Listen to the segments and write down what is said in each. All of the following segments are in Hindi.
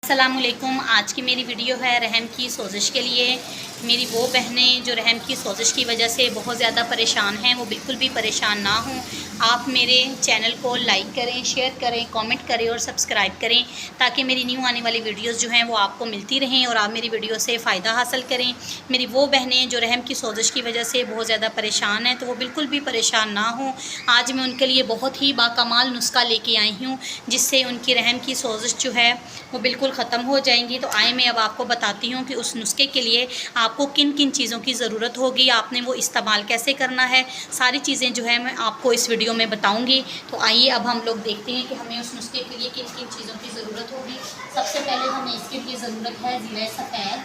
अस्सलामुअलैकुम। आज की मेरी वीडियो है रहम की सोजिश के लिए। मेरी वो बहनें जो रहम की सोजिश की वजह से बहुत ज़्यादा परेशान हैं, वो बिल्कुल भी परेशान ना हों। आप मेरे चैनल को लाइक करें, शेयर करें, कमेंट करें और सब्सक्राइब करें ताकि मेरी न्यू आने वाली वीडियोस जो हैं वो आपको मिलती रहें और आप मेरी वीडियो से फ़ायदा हासिल करें। मेरी वो बहनें जो रहम की सोजिश की वजह से बहुत ज़्यादा परेशान हैं, तो वो बिल्कुल भी परेशान ना हों। आज मैं उनके लिए बहुत ही बाकमाल नुस्खा लेके आई हूँ जिससे उनकी रहम की सोजिश जो है वो बिल्कुल ख़त्म हो जाएंगी। तो आए मैं अब आपको बताती हूँ कि उस नुस्खे के लिए आपको किन किन चीज़ों की ज़रूरत होगी, आपने वो इस्तेमाल कैसे करना है, सारी चीज़ें जो है मैं आपको इस वीडियो में बताऊँगी। तो आइए अब हम लोग देखते हैं कि हमें उस नुस्खे के लिए किन किन चीज़ों की ज़रूरत होगी। सबसे पहले हमें इसके लिए ज़रूरत है ज़ीरा सफ़ेद।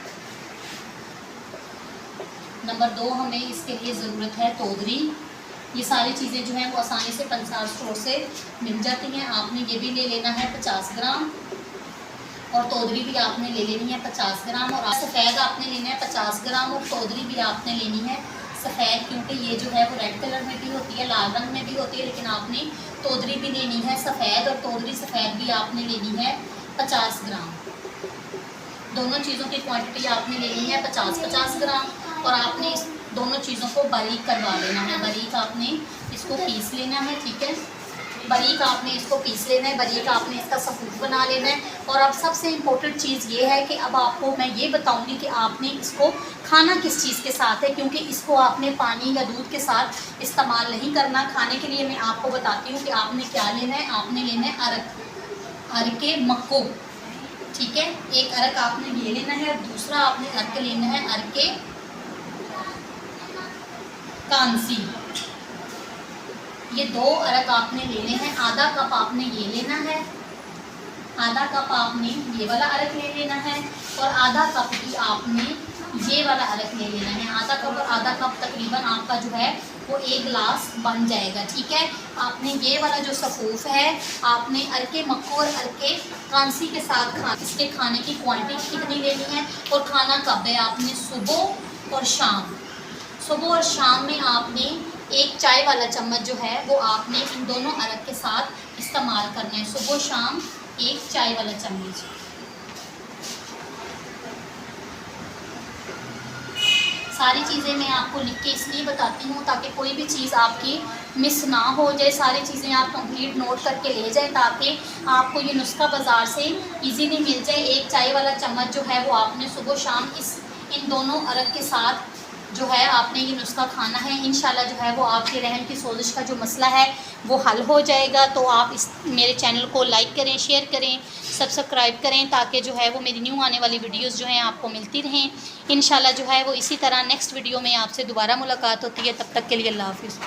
नंबर 2 हमें इसके लिए ज़रूरत है तोदरी। ये सारी चीज़ें जो हैं वो आसानी से पंसार स्टोर से मिल जाती हैं। आपने ये भी ले लेना है 50 ग्राम और तोदरी भी आपने ले लेनी है 50 ग्राम। और सफ़ेद आपने लेना है 50 ग्राम और तोदरी भी आपने लेनी है सफ़ेद, क्योंकि ये जो है वो रेड कलर में भी होती है, लाल रंग में भी होती है, लेकिन आपने तोदरी भी लेनी है सफ़ेद और तोदरी सफ़ेद भी आपने लेनी है 50 ग्राम। दोनों चीज़ों की क्वांटिटी आपने लेनी है 50-50 ग्राम और आपने इस दोनों चीज़ों को बारीक करवा लेना है। बारीक आपने इसको पीस लेना है, ठीक है। बारीक आपने इसको पीस लेना है, बारीक आपने इसका सफ़ूफ बना लेना है। और अब सबसे इम्पोर्टेंट चीज़ ये है कि अब आपको मैं ये बताऊंगी कि आपने इसको खाना किस चीज़ के साथ है, क्योंकि इसको आपने पानी या दूध के साथ इस्तेमाल नहीं करना। खाने के लिए मैं आपको बताती हूँ कि आपने क्या लेना है। आपने लेना है अरके मक्को, ठीक है। एक अरक आपने ये लेना है और दूसरा आपने अरक लेना है अरके कांसी। ये 2 अरक आपने लेने हैं। आधा कप आपने ये लेना है, आधा कप आपने ये वाला अरक ले लेना है और आधा कप ही आपने ये वाला अरक ले लेना है। आधा कप और आधा कप तकरीबन आपका जो है वो 1 गिलास बन जाएगा, ठीक है। आपने ये वाला जो सफ़ूफ है आपने अरके मक्को और अरके कांसी के साथ इसके खाने की क्वांटिटी कितनी लेनी है और खाना कब है। आपने सुबह और शाम, सुबह और शाम में आपने 1 चाय वाला चम्मच जो है वो आपने इन दोनों अरक के साथ इस्तेमाल करना है। सुबह शाम 1 चाय वाला चम्मच। सारी चीज़ें मैं आपको लिख के इसलिए बताती हूँ ताकि कोई भी चीज़ आपकी मिस ना हो जाए। सारी चीज़ें आप कंप्लीट नोट करके ले जाएं ताकि आपको ये नुस्खा बाज़ार से इजीली मिल जाए। 1 चाय वाला चम्मच जो है वो आपने सुबह शाम इन दोनों अरक के साथ जो है आपने ये नुस्खा खाना है। इंशाल्लाह जो है वो आपके रहम की सोजिश का जो मसला है वो हल हो जाएगा। तो आप इस मेरे चैनल को लाइक करें, शेयर करें, सब्सक्राइब करें ताकि जो है वो मेरी न्यू आने वाली वीडियोस जो हैं आपको मिलती रहें। इंशाल्लाह जो है वो इसी तरह नेक्स्ट वीडियो में आपसे दोबारा मुलाकात होती है। तब तक के लिए अल्लाह हाफ़िज़।